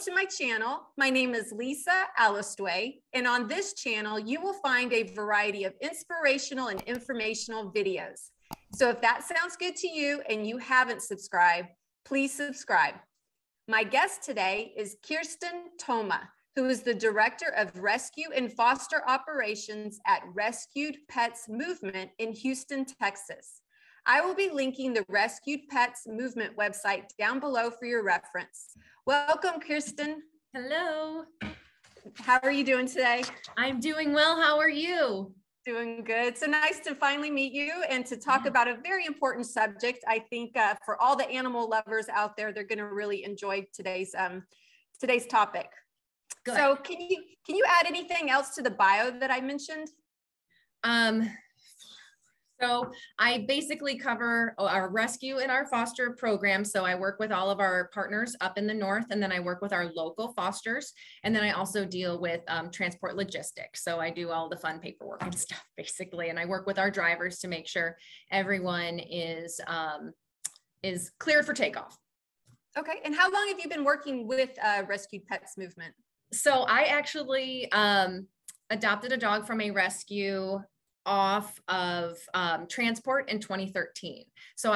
to my channel. My name is Lisa Alastuey, and on this channel, you will find a variety of inspirational and informational videos. So if that sounds good to you and you haven't subscribed, please subscribe. My guest today is Kiersten Thoma, who is the Director of Rescue and Foster Operations at Rescued Pets Movement in Houston, Texas. I will be linking the Rescued Pets Movement website down below for your reference. Welcome, Kiersten. Hello. How are you doing today? I'm doing well. How are you? Doing good. So nice to finally meet you and to talk about a very important subject. I think for all the animal lovers out there, they're going to really enjoy today's topic. Good. So can you add anything else to the bio that I mentioned? So I basically cover our rescue and our foster program. So I work with all of our partners up in the north, and then I work with our local fosters. And then I also deal with transport logistics. So I do all the fun paperwork and stuff basically. And I work with our drivers to make sure everyone is cleared for takeoff. Okay. And how long have you been working with Rescued Pets Movement? So I actually adopted a dog from a rescue off of transport in 2013. So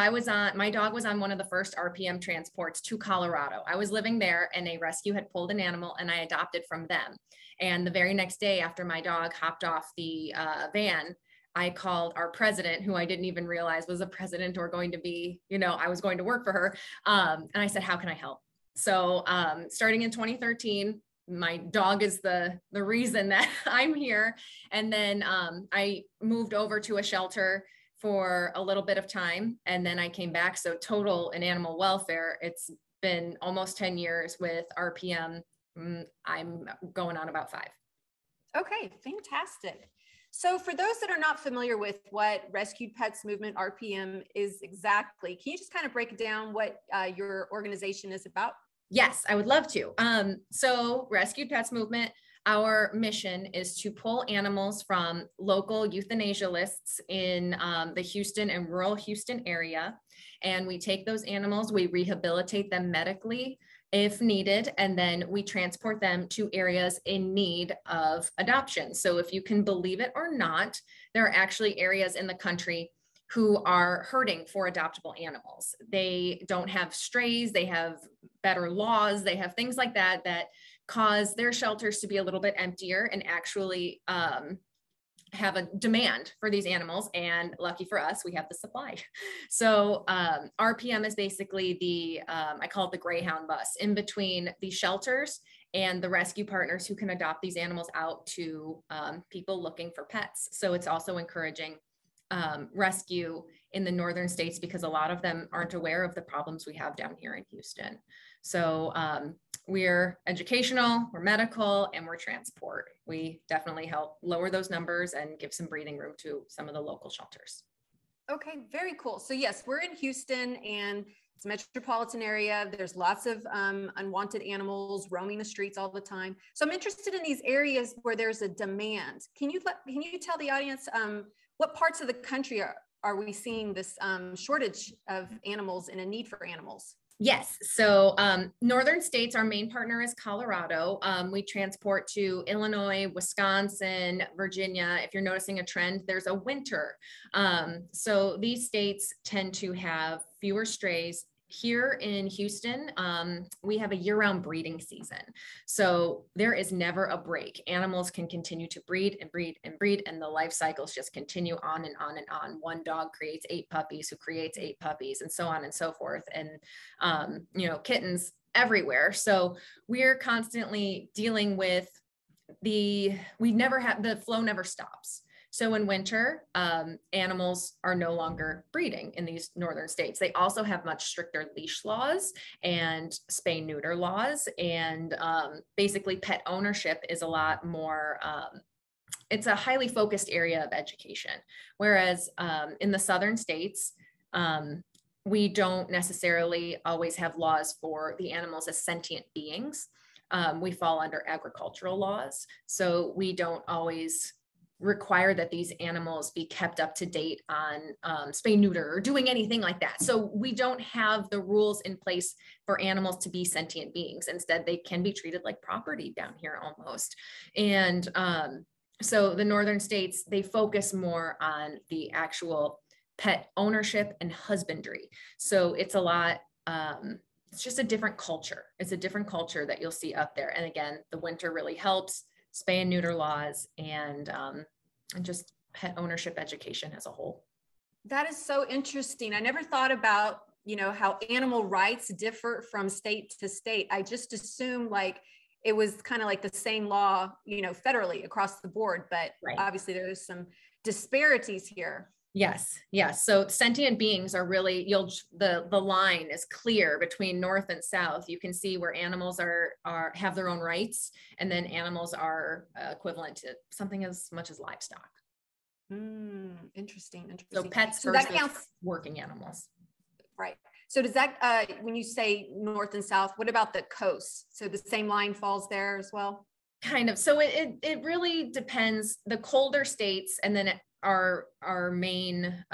my dog was on one of the first RPM transports to Colorado. I was living there and a rescue had pulled an animal and I adopted from them. And the very next day after my dog hopped off the van, I called our president, who I didn't even realize was a president or going to be, I was going to work for her. And I said, how can I help? So starting in 2013, my dog is the reason that I'm here. And then I moved over to a shelter for a little bit of time. And then I came back. So total in animal welfare, it's been almost 10 years with RPM. I'm going on about 5. Okay, fantastic. So for those that are not familiar with what Rescued Pets Movement RPM is exactly, can you just kind of break down what your organization is about? Yes, I would love to. So Rescued Pets Movement, our mission is to pull animals from local euthanasia lists in the Houston and rural Houston area. And we take those animals, we rehabilitate them medically if needed, and then we transport them to areas in need of adoption. So if you can believe it or not, there are actually areas in the country who are hurting for adoptable animals. They don't have strays, they have better laws, they have things like that that cause their shelters to be a little bit emptier and actually have a demand for these animals. And lucky for us, we have the supply. So RPM is basically I call it the Greyhound bus in between the shelters and the rescue partners who can adopt these animals out to people looking for pets. So it's also encouraging rescue in the northern states because a lot of them aren't aware of the problems we have down here in Houston. So we're educational, we're medical, and we're transport. We definitely help lower those numbers and give some breathing room to some of the local shelters. Okay, very cool. So yes, we're in Houston and it's a metropolitan area. There's lots of unwanted animals roaming the streets all the time. So I'm interested in these areas where there's a demand. Can you tell the audience what parts of the country are we seeing this shortage of animals and a need for animals? Yes. So northern states, our main partner is Colorado. We transport to Illinois, Wisconsin, Virginia. If you're noticing a trend, there's a winter. So these states tend to have fewer strays. Here in Houston, we have a year-round breeding season. So there is never a break. Animals can continue to breed and breed and breed, and the life cycles just continue on and on and on. One dog creates 8 puppies, who creates 8 puppies, and so on and so forth. And, kittens everywhere. So we're constantly dealing with the flow never stops. So in winter, animals are no longer breeding in these northern states. They also have much stricter leash laws and spay-neuter laws. And basically pet ownership is a lot more, it's a highly focused area of education. Whereas in the southern states, we don't necessarily always have laws for the animals as sentient beings. We fall under agricultural laws. So we don't always require that these animals be kept up to date on spay neuter or doing anything like that. So we don't have the rules in place for animals to be sentient beings. Instead, they can be treated like property down here almost. And so the northern states, they focus more on the actual pet ownership and husbandry. So it's a lot, it's just a different culture. It's a different culture that you'll see up there. And again, the winter really helps, spay and neuter laws, and just pet ownership education as a whole. That is so interesting. I never thought about, you know, how animal rights differ from state to state. I just assumed like it was kind of like the same law, you know, federally across the board, but Right. Obviously there's some disparities here. Yes. Yes. So sentient beings are really, the line is clear between north and south. You can see where animals have their own rights, and then animals are equivalent to something as much as livestock. Interesting. So pets so versus that counts, working animals. right? So does that, when you say north and south, what about the coast? So the same line falls there as well? Kind of. So it really depends. The colder states, and then our main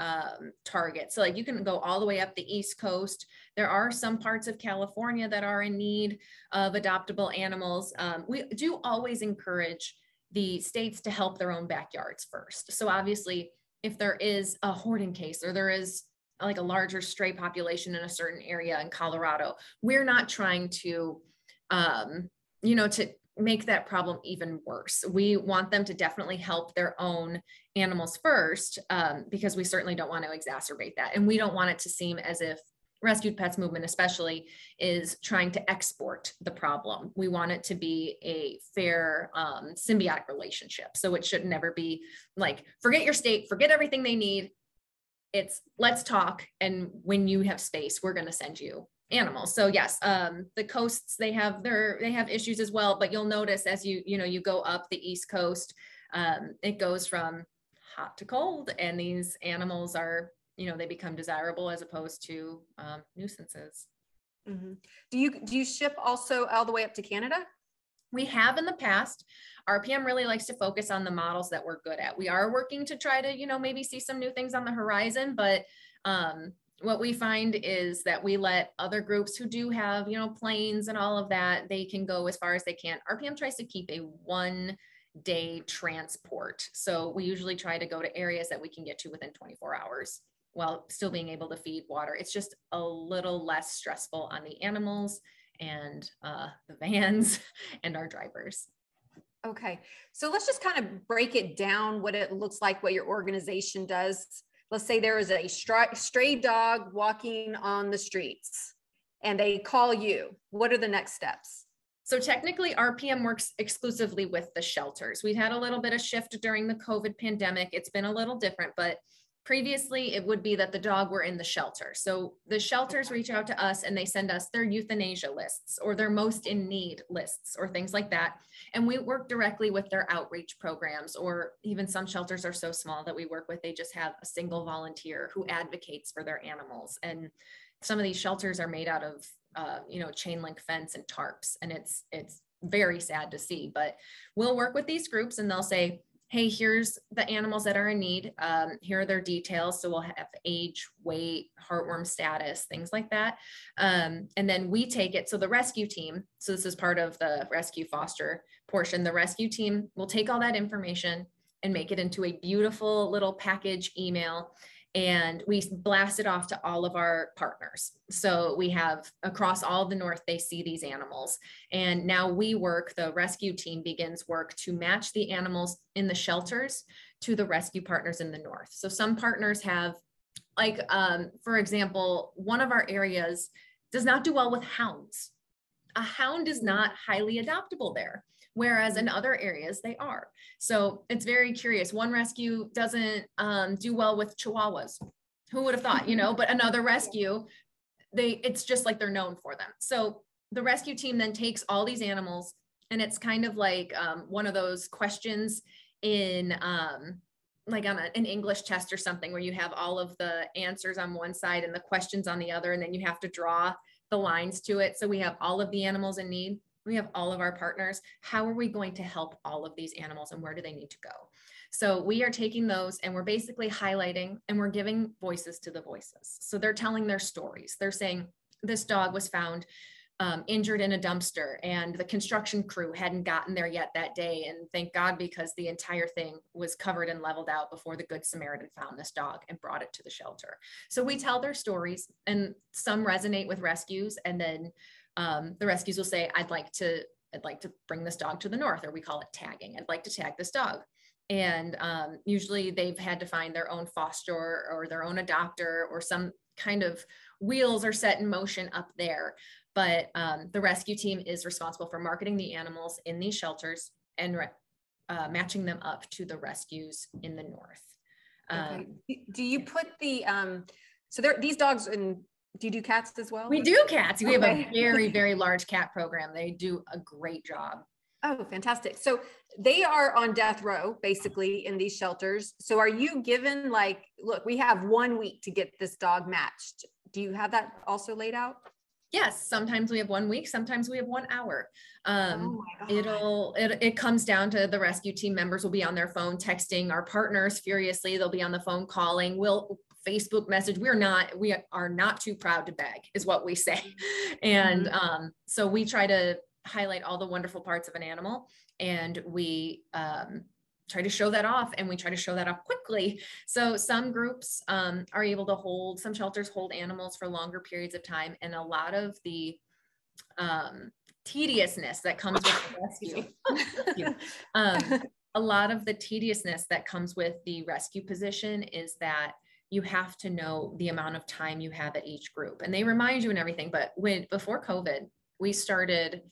target. So like you can go all the way up the East Coast. There are some parts of California that are in need of adoptable animals. We do always encourage the states to help their own backyards first. So obviously, if there is a hoarding case, or there is like a larger stray population in a certain area in Colorado, we're not trying to, to make that problem even worse. We want them to definitely help their own animals first, because we certainly don't want to exacerbate that. And we don't want it to seem as if rescued pets movement especially is trying to export the problem. We want it to be a fair, symbiotic relationship. So it should never be like, forget your state, forget everything they need. It's let's talk. And when you have space, we're going to send you animals. So yes, the coasts, they have issues as well, but you'll notice as you go up the East Coast, it goes from hot to cold, and these animals are, they become desirable as opposed to nuisances. Mm-hmm. Do you ship also all the way up to Canada? We have in the past. RPM really likes to focus on the models that we're good at. We are working to try to, maybe see some new things on the horizon, but what we find is that we let other groups who do have, planes and all of that, they can go as far as they can. RPM tries to keep a 1-day transport. So we usually try to go to areas that we can get to within 24 hours while still being able to feed water. It's just a little less stressful on the animals and the vans and our drivers. Okay. So let's just kind of break it down, what it looks like, what your organization does. Let's say there is a stray dog walking on the streets and they call you. What are the next steps? So technically RPM works exclusively with the shelters. We've had a little bit of shift during the COVID pandemic. It's been a little different, but previously it would be that the dog were in the shelter. So the shelters reach out to us and they send us their euthanasia lists or their most in need lists or things like that. And we work directly with their outreach programs, or even some shelters are so small that we work with, they just have a single volunteer who advocates for their animals. And some of these shelters are made out of, chain link fence and tarps. And it's very sad to see, but we'll work with these groups and they'll say, hey, here's the animals that are in need. Here are their details. So we'll have age, weight, heartworm status, things like that. And then we take it. So the rescue team, so this is part of the rescue foster portion. The rescue team will take all that information and make it into a beautiful little package email. And we blast it off to all of our partners. So we have across all the North, they see these animals. And now the rescue team begins work to match the animals in the shelters to the rescue partners in the North. So some partners have, like, for example, one of our areas does not do well with hounds. A hound is not highly adoptable there, whereas in other areas they are. So it's very curious. One rescue doesn't do well with chihuahuas. Who would have thought, but another rescue, it's just like they're known for them. So the rescue team then takes all these animals, and it's kind of like one of those questions in like on an English test or something, where you have all of the answers on one side and the questions on the other, and then you have to draw the lines to it. So we have all of the animals in need. We have all of our partners. How are we going to help all of these animals, and where do they need to go? So we are taking those and we're basically highlighting and we're giving voices to the voices. So they're telling their stories. They're saying this dog was found injured in a dumpster and the construction crew hadn't gotten there yet that day. And thank God, because the entire thing was covered and leveled out before the Good Samaritan found this dog and brought it to the shelter. So we tell their stories, and some resonate with rescues. And then the rescues will say, I'd like to bring this dog to the north, or we call it tagging. I'd like to tag this dog. And usually they've had to find their own foster or their own adopter, or some kind of wheels are set in motion up there. But the rescue team is responsible for marketing the animals in these shelters and matching them up to the rescues in the north. Okay. Do you put the, so there, these dogs, and do you do cats as well? We do cats. We have a very, very large cat program. They do a great job. Oh, fantastic. So they are on death row, basically, in these shelters. So are you given like, look, we have 1 week to get this dog matched. Do you have that also laid out? Yes, sometimes we have 1 week, sometimes we have 1 hour. Oh my God. It comes down to the rescue team members will be on their phone texting our partners furiously. They'll be on the phone calling. We'll Facebook message. We are not too proud to beg, is what we say. And so we try to highlight all the wonderful parts of an animal, and we try to show that off, and we try to show that off quickly. So some groups are able to hold, some shelters hold animals for longer periods of time. And a lot of the tediousness that comes with the rescue, a lot of the tediousness that comes with the rescue position is that you have to know the amount of time you have at each group, and they remind you and everything. But before COVID, we started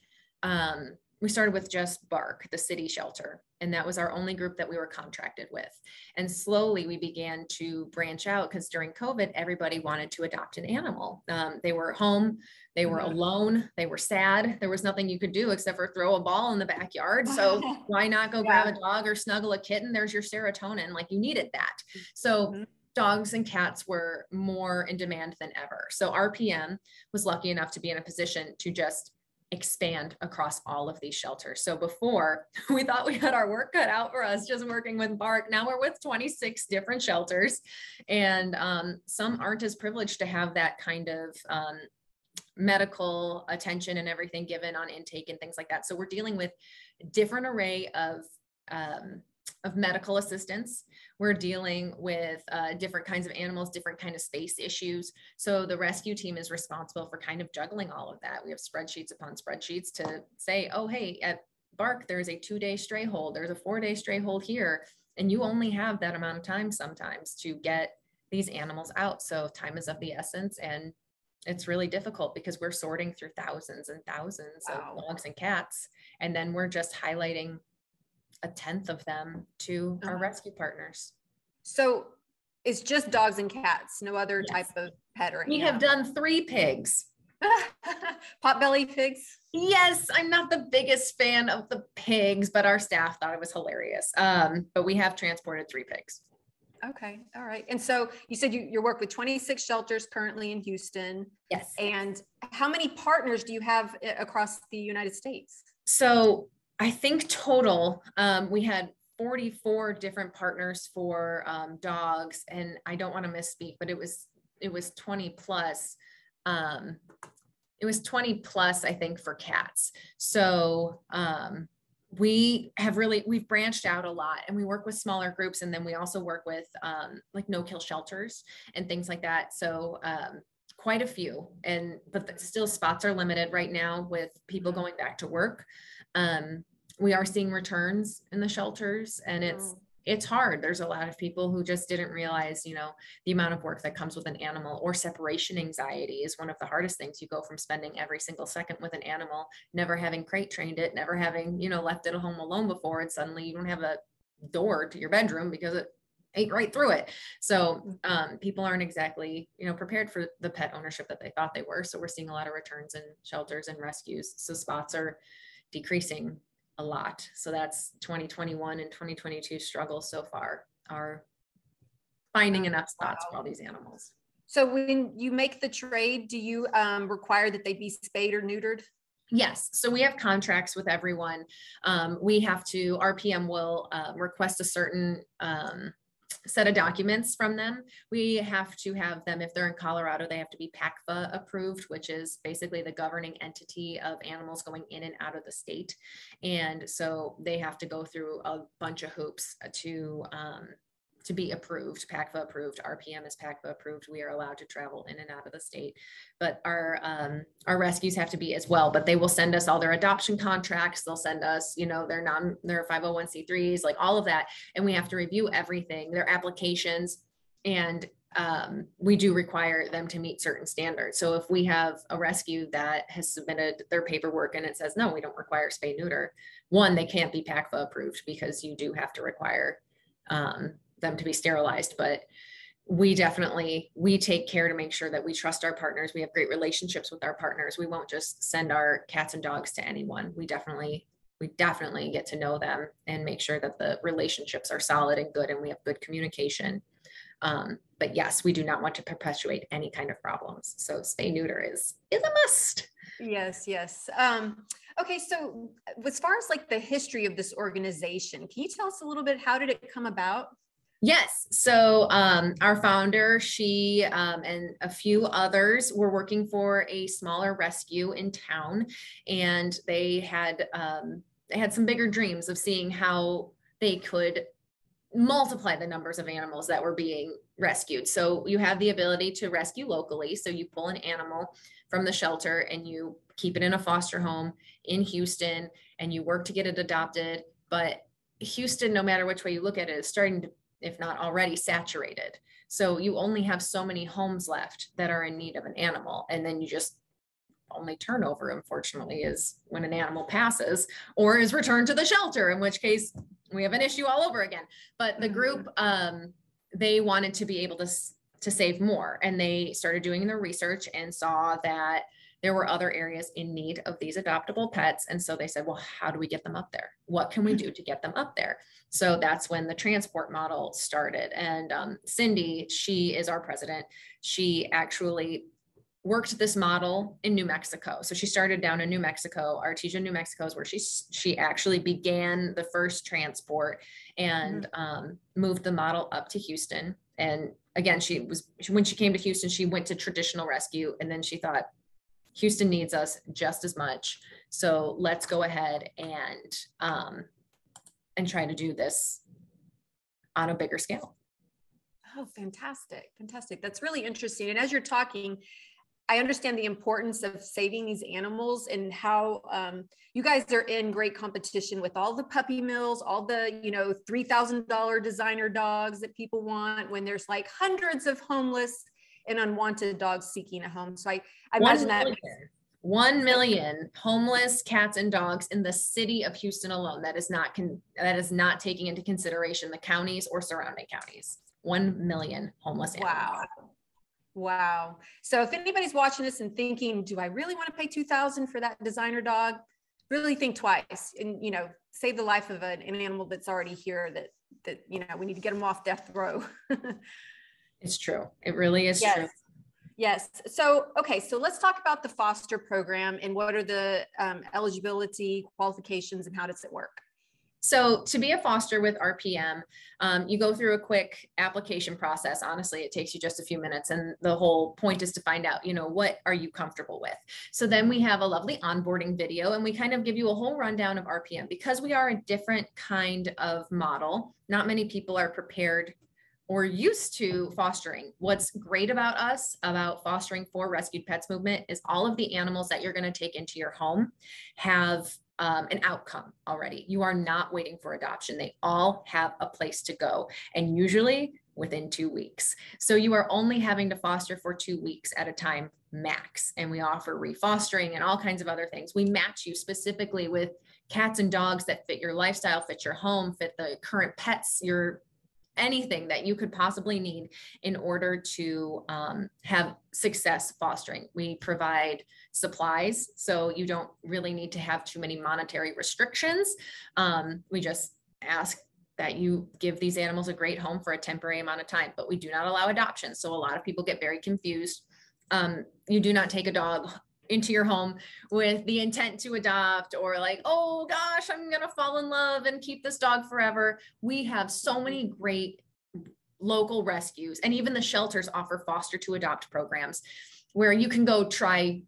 with just Bark, the city shelter. And that was our only group that we were contracted with. And slowly we began to branch out, because during COVID, everybody wanted to adopt an animal. They were home, they were alone, they were sad. There was nothing you could do except for throw a ball in the backyard. So why not go grab a dog or snuggle a kitten? There's your serotonin, like you needed that. So dogs and cats were more in demand than ever. So RPM was lucky enough to be in a position to just expand across all of these shelters. So before, we thought we had our work cut out for us just working with Bark. Now we're with 26 different shelters, and some aren't as privileged to have that kind of medical attention and everything given on intake and things like that. So we're dealing with a different array of medical assistance. We're dealing with different kinds of animals, different kind of space issues. So the rescue team is responsible for kind of juggling all of that. We have spreadsheets upon spreadsheets to say, oh, hey, at Bark, there's a 2-day stray hold. There's a 4-day stray hold here. And you only have that amount of time sometimes to get these animals out. So time is of the essence. And it's really difficult because we're sorting through thousands and thousands of dogs and cats. And then we're just highlighting a 1/10 of them to our rescue partners. So it's just dogs and cats, no other type of pet or We have done 3 pigs. Potbelly pigs? Yes, I'm not the biggest fan of the pigs, but our staff thought it was hilarious. But we have transported 3 pigs. Okay. All right. And so you said you work with 26 shelters currently in Houston. Yes. And how many partners do you have across the United States? So I think total, we had 44 different partners for dogs, and I don't want to misspeak, but it was 20 plus. It was 20 plus, I think, for cats. So we've branched out a lot, and we work with smaller groups, and then we also work with like no-kill shelters and things like that. So quite a few, but still spots are limited right now with people going back to work. We are seeing returns in the shelters, and it's hard. There's a lot of people who just didn't realize, the amount of work that comes with an animal, or separation anxiety is one of the hardest things. You go from spending every single second with an animal, never having crate trained it, never having, left it at home alone before, and suddenly you don't have a door to your bedroom because it ate right through it. So people aren't exactly, prepared for the pet ownership that they thought they were. So we're seeing a lot of returns in shelters and rescues. So spots are decreasing a lot. So that's 2021 and 2022 struggles so far, are finding enough spots for all these animals. So when you make the trade, do you require that they be spayed or neutered? Yes. So we have contracts with everyone. We have to, RPM will request a certain set of documents from them. We have to have them, if they're in Colorado, they have to be PACFA approved, which is basically the governing entity of animals going in and out of the state. And so they have to go through a bunch of hoops to be approved, PACFA approved. RPM is PACFA approved. We are allowed to travel in and out of the state, but our rescues have to be as well. But they will send us all their adoption contracts. They'll send us, their 501c3s, like all of that, and we have to review everything, their applications, and we do require them to meet certain standards. So if we have a rescue that has submitted their paperwork and it says, no, we don't require spay neuter, one, they can't be PACFA approved because you do have to require them to be sterilized. But we take care to make sure that we trust our partners. We have great relationships with our partners. We won't just send our cats and dogs to anyone. We definitely get to know them and make sure that the relationships are solid and good and we have good communication. But yes, we do not want to perpetuate any kind of problems. So spay neuter is a must. Yes. Okay. So as far as like the history of this organization, can you tell us a little bit, how did it come about? Yes. So our founder, she and a few others were working for a smaller rescue in town, and they had some bigger dreams of seeing how they could multiply the numbers of animals that were being rescued. So you have the ability to rescue locally. So you pull an animal from the shelter and you keep it in a foster home in Houston and you work to get it adopted. But Houston, no matter which way you look at it, is starting to, if not already, saturated. So you only have so many homes left that are in need of an animal. And then you just only turnover, unfortunately, is when an animal passes or is returned to the shelter, in which case we have an issue all over again. But the group, they wanted to be able to save more. And they started doing their research and saw that there were other areas in need of these adoptable pets. And so they said, well, how do we get them up there? What can we do to get them up there? So that's when the transport model started. And Cindy, she is our president. She actually worked this model in New Mexico. So she started down in New Mexico. Artesia, New Mexico is where she actually began the first transport and moved the model up to Houston. And again, when she came to Houston, she went to traditional rescue, and then she thought, Houston needs us just as much. So let's go ahead and try to do this on a bigger scale. Oh, fantastic. Fantastic. That's really interesting. And as you're talking, I understand the importance of saving these animals and how you guys are in great competition with all the puppy mills, all the, $3,000 designer dogs that people want, when there's like hundreds of homeless and unwanted dogs seeking a home. So I imagine that 1 million homeless cats and dogs in the city of Houston alone. That is not taking into consideration the counties or surrounding counties. 1 million homeless animals. Wow. So if anybody's watching this and thinking, do I really want to pay $2,000 for that designer dog? Really think twice and, save the life of an animal that's already here that we need to get them off death row. It's true. It really is true. Yes. So, okay. So let's talk about the foster program and what are the eligibility qualifications and how does it work? So to be a foster with RPM, you go through a quick application process. Honestly, it takes you just a few minutes. And the whole point is to find out, what are you comfortable with? So then we have a lovely onboarding video and we kind of give you a whole rundown of RPM. Because we are a different kind of model, not many people are prepared or used to fostering. What's great about us, about fostering for Rescued Pets Movement, is all of the animals that you're going to take into your home have an outcome already. You are not waiting for adoption. They all have a place to go, and usually within 2 weeks. So you are only having to foster for 2 weeks at a time max. And we offer refostering and all kinds of other things. We match you specifically with cats and dogs that fit your lifestyle, fit your home, fit the current pets, anything that you could possibly need in order to have success fostering. We provide supplies, so you don't really need to have too many monetary restrictions. We just ask that you give these animals a great home for a temporary amount of time, but we do not allow adoption. So a lot of people get very confused. You do not take a dog into your home with the intent to adopt, or like, oh gosh, I'm going to fall in love and keep this dog forever. We have so many great local rescues, and even the shelters offer foster to adopt programs where you can go try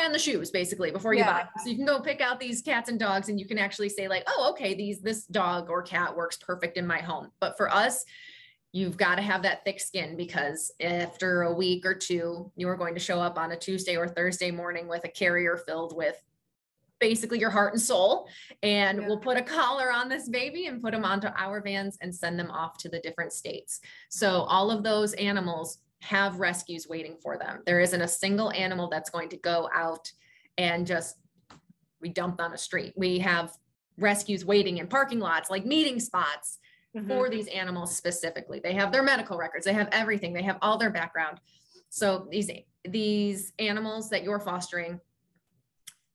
on the shoes basically before you buy. So you can go pick out these cats and dogs, and you can actually say like, oh, okay, this dog or cat works perfect in my home. But for us, you've got to have that thick skin, because after a week or two, you are going to show up on a Tuesday or Thursday morning with a carrier filled with basically your heart and soul. And we'll put a collar on this baby and put them onto our vans and send them off to the different states. So all of those animals have rescues waiting for them. There isn't a single animal that's going to go out and just be dumped on a street. We have rescues waiting in parking lots, like meeting spots for these animals specifically. They have their medical records, they have everything, they have all their background. So these animals that you're fostering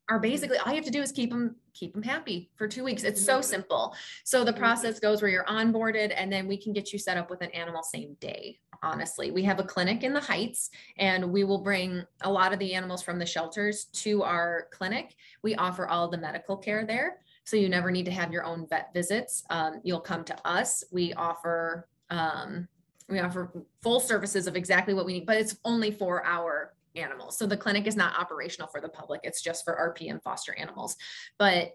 are basically, all you have to do is keep them happy for 2 weeks. It's so simple. So the process goes where you're onboarded, and then we can get you set up with an animal same day. Honestly, we have a clinic in the Heights, and we will bring a lot of the animals from the shelters to our clinic. We offer all the medical care there, so you never need to have your own vet visits. You'll come to us. We offer full services of exactly what we need, but it's only for our animals. So the clinic is not operational for the public. It's just for RPM foster animals. But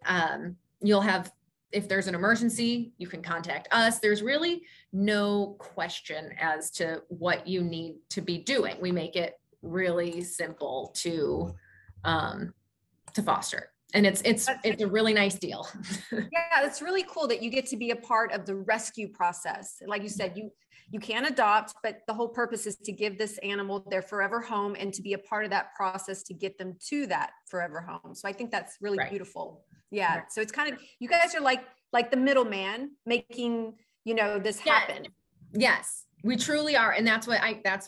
you'll have, if there's an emergency, you can contact us. There's really no question as to what you need to be doing. We make it really simple to foster. And it's a really nice deal. Yeah, it's really cool that you get to be a part of the rescue process. Like you said, you can adopt, but the whole purpose is to give this animal their forever home and to be a part of that process to get them to that forever home. So I think that's really beautiful. Yeah. Right. So it's kind of, you guys are like the middleman making, this happen. Yes, we truly are. And that's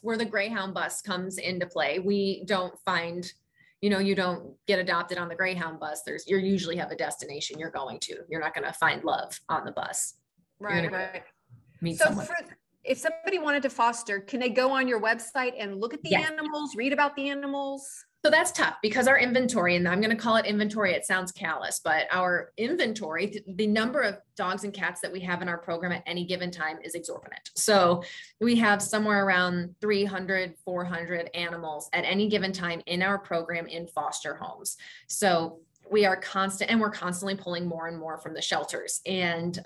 where the Greyhound bus comes into play. We don't find, you don't get adopted on the Greyhound bus. You usually have a destination you're going to. You're not going to find love on the bus. Right. Meet someone. If somebody wanted to foster, can they go on your website and look at the animals, read about the animals? So that's tough, because our inventory, and I'm going to call it inventory, it sounds callous, but our inventory, the number of dogs and cats that we have in our program at any given time is exorbitant. So we have somewhere around 300, 400 animals at any given time in our program in foster homes. So we are we're constantly pulling more and more from the shelters. And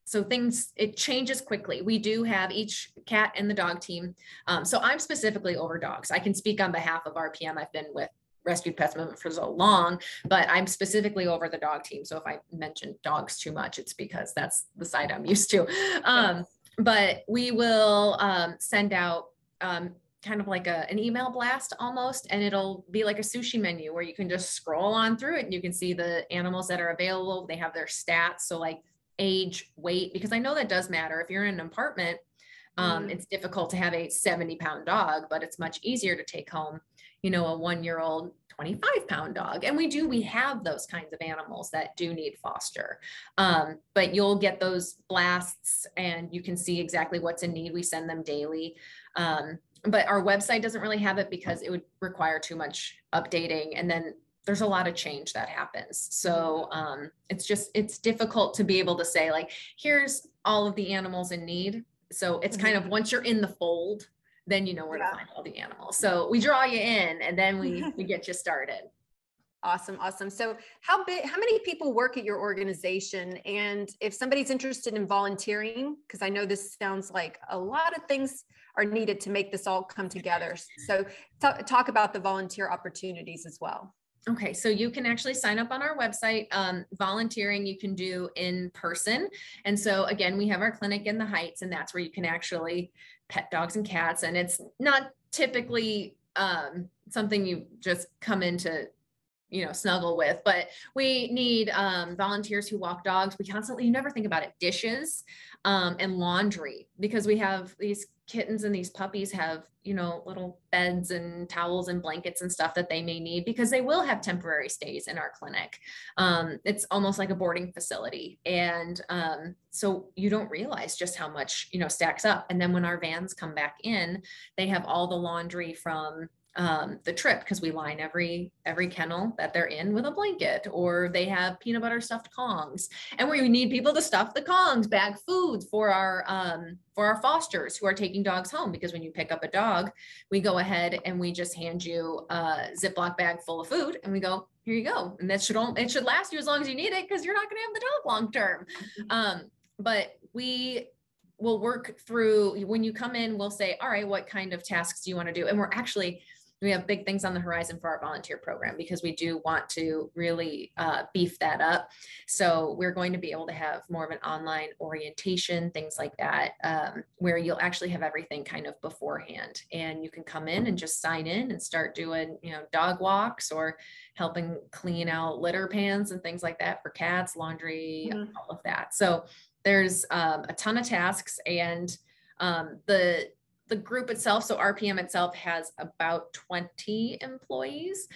so it changes quickly. We do have each cat and the dog team. So I'm specifically over dogs. I can speak on behalf of RPM. I've been with Rescued Pets Movement for so long, but I'm specifically over the dog team. So if I mention dogs too much, it's because that's the side I'm used to. But we will send out kind of like an email blast almost, and it'll be like a sushi menu where you can just scroll on through it and you can see the animals that are available. They have their stats. So like age, weight, because I know that does matter. If you're in an apartment, it's difficult to have a 70-pound dog, but it's much easier to take home, a 1-year-old 25-pound dog. And we have those kinds of animals that do need foster. But you'll get those blasts and you can see exactly what's in need. We send them daily. But our website doesn't really have it because it would require too much updating. And then there's a lot of change that happens. So it's difficult to be able to say like, here's all of the animals in need. So it's kind of, once you're in the fold, then you know where to find all the animals. So we draw you in and then we get you started. Awesome. So how many people work at your organization? And if somebody's interested in volunteering, because I know this sounds like a lot of things are needed to make this all come together. So talk about the volunteer opportunities as well. Okay, so you can actually sign up on our website. Volunteering you can do in person. And so again, we have our clinic in the Heights, and that's where you can actually pet dogs and cats. And it's not typically something you just come into snuggle with, but we need volunteers who walk dogs. You never think about it, dishes and laundry, because we have these kittens and these puppies have, little beds and towels and blankets and stuff that they may need, because they will have temporary stays in our clinic. It's almost like a boarding facility. And so you don't realize just how much, stacks up. And then when our vans come back in, they have all the laundry from the trip, because we line every kennel that they're in with a blanket, or they have peanut butter stuffed Kongs, and we need people to stuff the Kongs, bag food for our fosters who are taking dogs home, because when you pick up a dog, we go ahead and we just hand you a Ziploc bag full of food and we go, here you go. And it should last you as long as you need it, because you're not going to have the dog long term. But we will work through, when you come in, we'll say, all right, what kind of tasks do you want to do? And we have big things on the horizon for our volunteer program, because we do want to really beef that up. So we're going to be able to have more of an online orientation, things like that, where you'll actually have everything kind of beforehand, and you can come in and just sign in and start doing, dog walks or helping clean out litter pans and things like that for cats, laundry, all of that. So there's a ton of tasks, and the group itself, so RPM itself, has about 20 employees,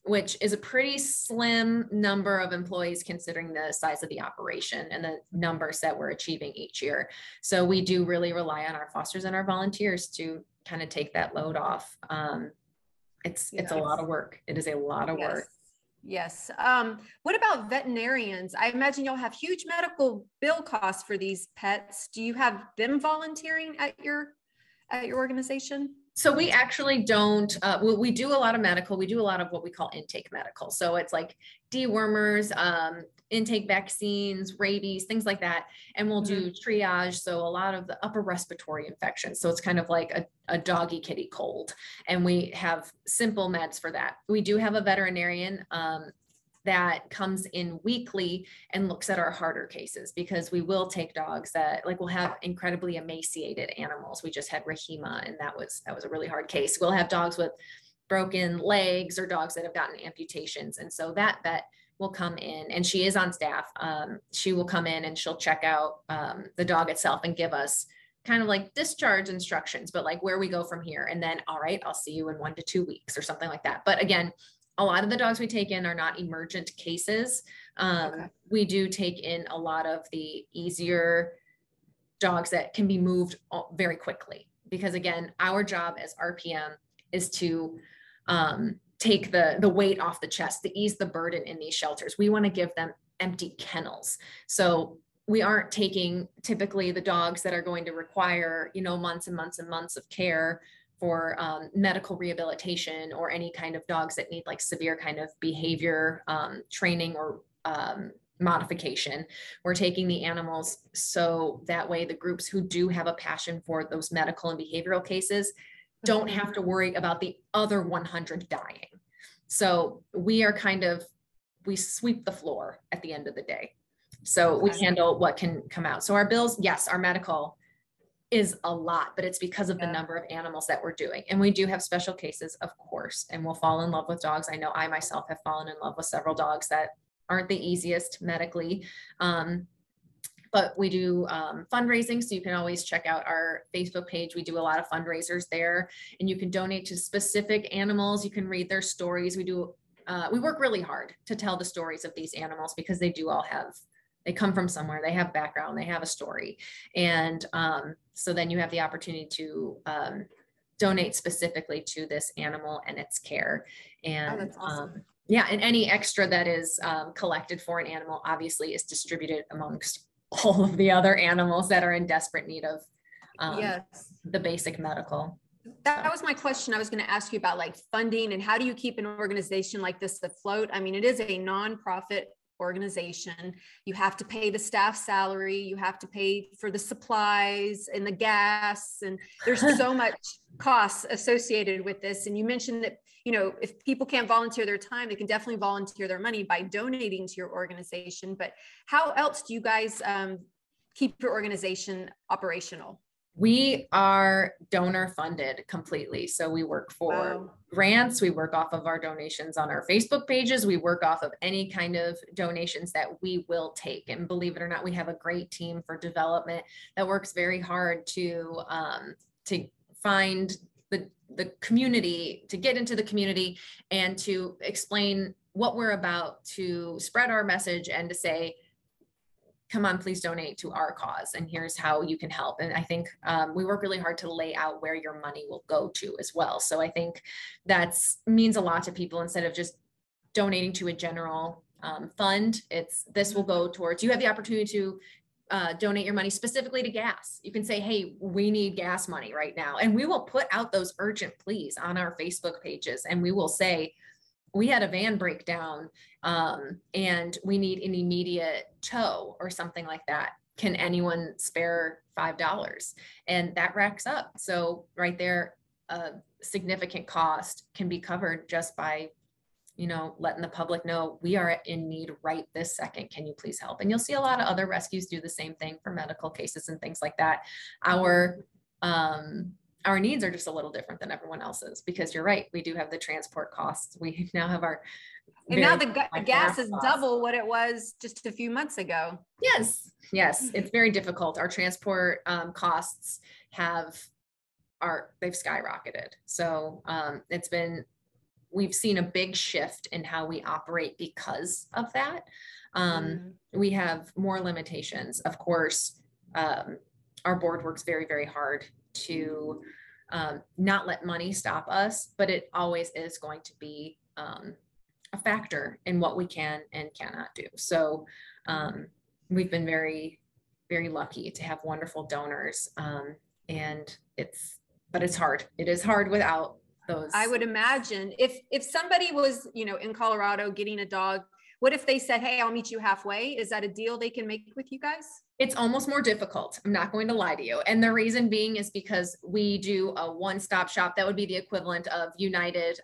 which is a pretty slim number of employees considering the size of the operation and the numbers that we're achieving each year. So we do really rely on our fosters and our volunteers to kind of take that load off. It's a lot of work. It is a lot of work. Yes. What about veterinarians? I imagine you'll have huge medical bill costs for these pets. Do you have them volunteering at your organization? So we actually don't, we do a lot of medical. We do a lot of what we call intake medical. So it's like dewormers, intake vaccines, rabies, things like that. And we'll do triage. So a lot of the upper respiratory infections. So it's kind of like a doggy kitty cold. And we have simple meds for that. We do have a veterinarian that comes in weekly and looks at our harder cases, because we will take dogs that, like, we'll have incredibly emaciated animals. We just had Rahima, and that was a really hard case. We'll have dogs with broken legs or dogs that have gotten amputations. And so that vet will come in, and she is on staff. She will come in and she'll check out the dog itself and give us kind of like discharge instructions, but like where we go from here. And then, all right, I'll see you in 1 to 2 weeks or something like that. But again, a lot of the dogs we take in are not emergent cases. We do take in a lot of the easier dogs that can be moved very quickly, because again, our job as RPM is to take the weight off the chest, to ease the burden in these shelters. We want to give them empty kennels. So we aren't taking typically the dogs that are going to require, months and months and months of care for medical rehabilitation, or any kind of dogs that need like severe kind of behavior training or modification. We're taking the animals so that way the groups who do have a passion for those medical and behavioral cases don't have to worry about the other 100 dying. So we sweep the floor at the end of the day. So we handle what can come out. So our bills, yes, our medical is a lot, but it's because of the number of animals that we're doing. And we do have special cases, of course, and we'll fall in love with dogs. I know I myself have fallen in love with several dogs that aren't the easiest medically. But we do fundraising. So you can always check out our Facebook page. We do a lot of fundraisers there, and you can donate to specific animals. You can read their stories. We work really hard to tell the stories of these animals, because they come from somewhere, they have background, they have a story. And so then you have the opportunity to donate specifically to this animal and its care. And that's awesome. And any extra that is collected for an animal obviously is distributed amongst all of the other animals that are in desperate need of the basic medical. That was my question. I was going to ask you about like funding, and how do you keep an organization like this afloat? I mean, it is a nonprofit organization. You have to pay the staff salary, you have to pay for the supplies and the gas, and there's so much costs associated with this. And you mentioned that, if people can't volunteer their time, they can definitely volunteer their money by donating to your organization. But how else do you guys keep your organization operational? We are donor funded completely. So we work for grants. We work off of our donations on our Facebook pages. We work off of any kind of donations that we will take. And believe it or not, we have a great team for development that works very hard to find the community, to get into the community and to explain what we're about, to spread our message, and to say, come on, please donate to our cause. And here's how you can help. And I think we work really hard to lay out where your money will go to as well. So I think that's means a lot to people instead of just donating to a general fund. This will go towards, you have the opportunity to donate your money specifically to gas. You can say, hey, we need gas money right now. And we will put out those urgent pleas on our Facebook pages. And we will say, we had a van breakdown and we need an immediate tow or something like that. Can anyone spare $5? And that racks up. So right there, a significant cost can be covered just by, letting the public know we are in need right this second. Can you please help? And you'll see a lot of other rescues do the same thing for medical cases and things like that. Our needs are just a little different than everyone else's, because you're right. We do have the transport costs. We now have and now the gas is double what it was just a few months ago. Yes. It's very difficult. Our transport costs they've skyrocketed. So we've seen a big shift in how we operate because of that. We have more limitations. Of course, our board works very, very hard to not let money stop us, but it always is going to be a factor in what we can and cannot do. So we've been very, very lucky to have wonderful donors. But it's hard. It is hard without those. I would imagine if somebody was, in Colorado getting a dog, what if they said, hey, I'll meet you halfway? Is that a deal they can make with you guys? It's almost more difficult. I'm not going to lie to you. And the reason being is because we do a one-stop shop. That would be the equivalent of United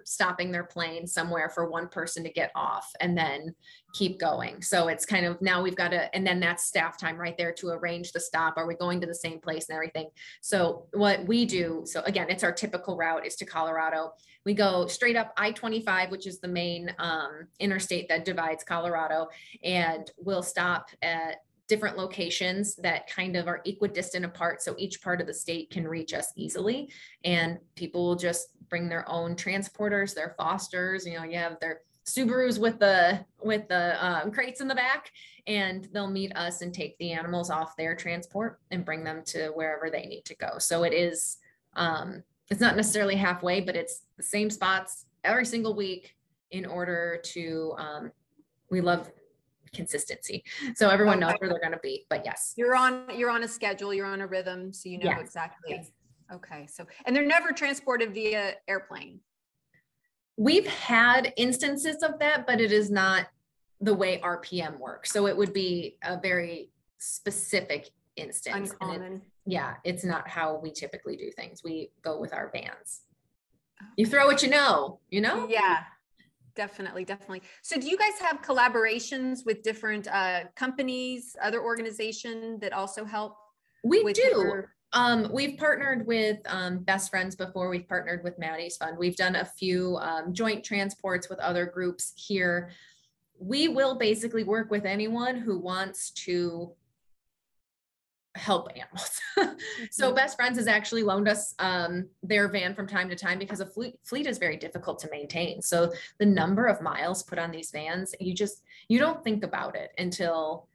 stopping their plane somewhere for one person to get off and then keep going. So it's kind of, now we've got to, and then that's staff time right there to arrange the stop. Are we going to the same place and everything? So what we do, so again, it's our typical route is to Colorado. We go straight up I-25, which is the main interstate that divides Colorado, and we'll stop at different locations that kind of are equidistant apart. So each part of the state can reach us easily, and people will just bring their own transporters, their Fosters, you have their Subarus with the crates in the back, and they'll meet us and take the animals off their transport and bring them to wherever they need to go. So it is, it's not necessarily halfway, but it's the same spots every single week in order to, we love consistency. So everyone knows where they're going to be, but yes. You're on a schedule, you're on a rhythm. So exactly. Yes. Okay. So, and they're never transported via airplane. We've had instances of that, but it is not the way RPM works. So it would be a very specific instance. Uncommon. It's not how we typically do things. We go with our vans. You throw what you know. Yeah. Definitely. So do you guys have collaborations with different companies, other organizations that also help? We do. We've partnered with Best Friends before. We've partnered with Maddie's Fund. We've done a few joint transports with other groups here. We will basically work with anyone who wants to help animals. So Best Friends has actually loaned us their van from time to time because a fleet is very difficult to maintain. So the number of miles put on these vans, you don't think about it until,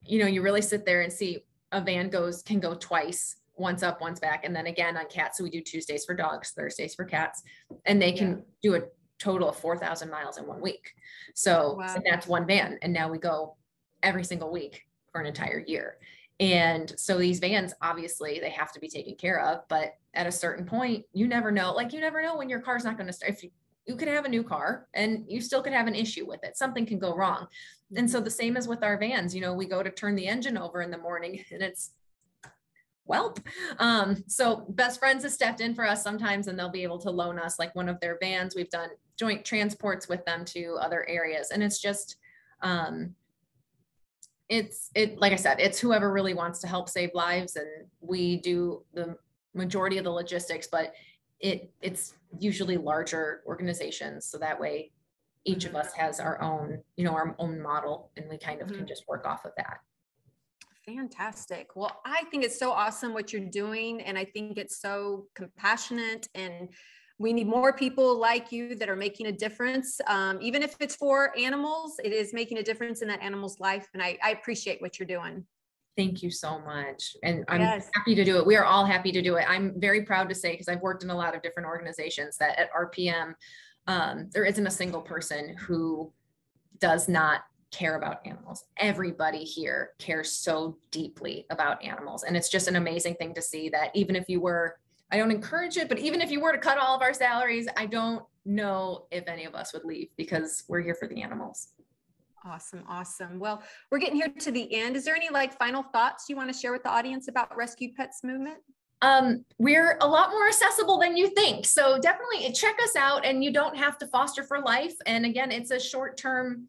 you really sit there and see a van can go twice, once up, once back. And then again on cats. So we do Tuesdays for dogs, Thursdays for cats, and they can do a total of 4,000 miles in 1 week. So and that's one van. And now we go every single week for an entire year. And so these vans, obviously they have to be taken care of, but at a certain point, you never know when your car's not going to start. If you could have a new car and you still could have an issue with it. Something can go wrong. And so the same as with our vans, we go to turn the engine over in the morning and it's, so Best Friends has stepped in for us sometimes, and they'll be able to loan us like one of their vans. We've done joint transports with them to other areas. And it's just, like I said, it's whoever really wants to help save lives, and we do the majority of the logistics, but it's usually larger organizations. So that way each of us has our own, our own model, and we kind of can just work off of that. Fantastic. Well, I think it's so awesome what you're doing. And I think it's so compassionate and we need more people like you that are making a difference. Even if it's for animals, it is making a difference in that animal's life. And I appreciate what you're doing. Thank you so much. And I'm happy to do it. We are all happy to do it. I'm very proud to say, because I've worked in a lot of different organizations, that at RPM, there isn't a single person who does not care about animals. Everybody here cares so deeply about animals. And it's just an amazing thing to see that even if you were, I don't encourage it, but even if you were to cut all of our salaries, I don't know if any of us would leave, because we're here for the animals. Awesome. Awesome. Well, we're getting here to the end. Is there any final thoughts you want to share with the audience about Rescue Pets Movement? We're a lot more accessible than you think. So definitely check us out, and you don't have to foster for life. And again, it's a short-term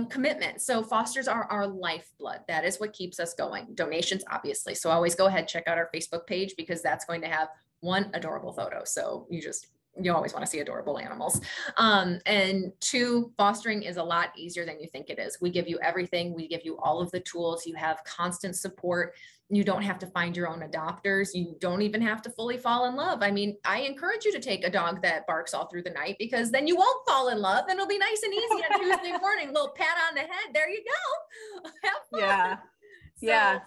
commitment. So fosters are our lifeblood. That is what keeps us going. Donations, obviously. So always go ahead, check out our Facebook page, because that's going to have one adorable photo. So you always want to see adorable animals. And two, fostering is a lot easier than you think it is. We give you everything. We give you all of the tools. You have constant support. You don't have to find your own adopters. You don't even have to fully fall in love. I mean, I encourage you to take a dog that barks all through the night, because then you won't fall in love, and it'll be nice and easy on Tuesday morning. Little pat on the head. There you go. Have fun. Yeah. So, yeah.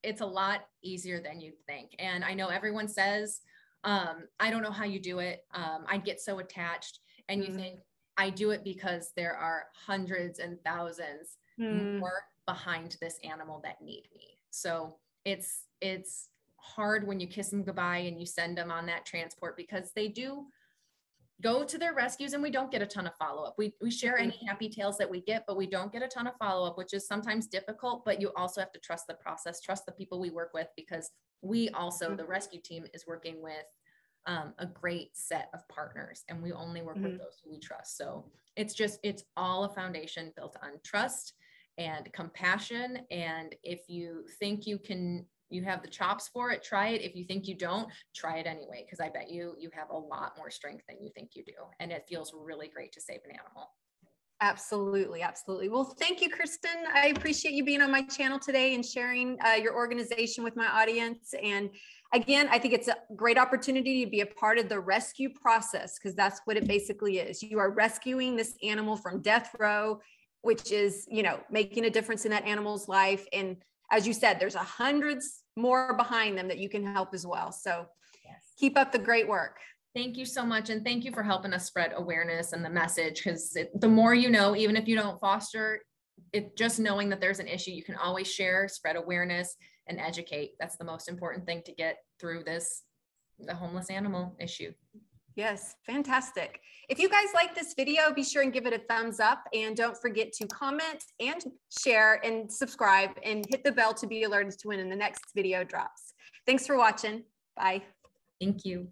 It's a lot easier than you'd think. And I know everyone says, I don't know how you do it. I get so attached, and you think, I do it because there are hundreds and thousands more behind this animal that need me. So it's hard when you kiss them goodbye and you send them on that transport, because they do go to their rescues and we don't get a ton of follow-up. We share any happy tales that we get, but we don't get a ton of follow-up, which is sometimes difficult, but you also have to trust the process, trust the people we work with, because we also, the rescue team is working with a great set of partners, and we only work with those who we trust. So it's all a foundation built on trust and compassion. And if you think you have the chops for it, try it. If you think you don't, try it anyway, because I bet you have a lot more strength than you think you do. And it feels really great to save an animal. Absolutely. Absolutely. Well, thank you, Kiersten. I appreciate you being on my channel today and sharing your organization with my audience. And again, I think it's a great opportunity to be a part of the rescue process, because that's what it basically is. You are rescuing this animal from death row, which is, making a difference in that animal's life. And as you said, there's hundreds more behind them that you can help as well. So keep up the great work. Thank you so much. And thank you for helping us spread awareness and the message, because the more you know, even if you don't foster it, just knowing that there's an issue, you can always share, spread awareness, and educate. That's the most important thing to get through the homeless animal issue. Yes, fantastic. If you guys like this video, be sure and give it a thumbs up, and don't forget to comment and share and subscribe, and hit the bell to be alerted to when the next video drops. Thanks for watching. Bye. Thank you.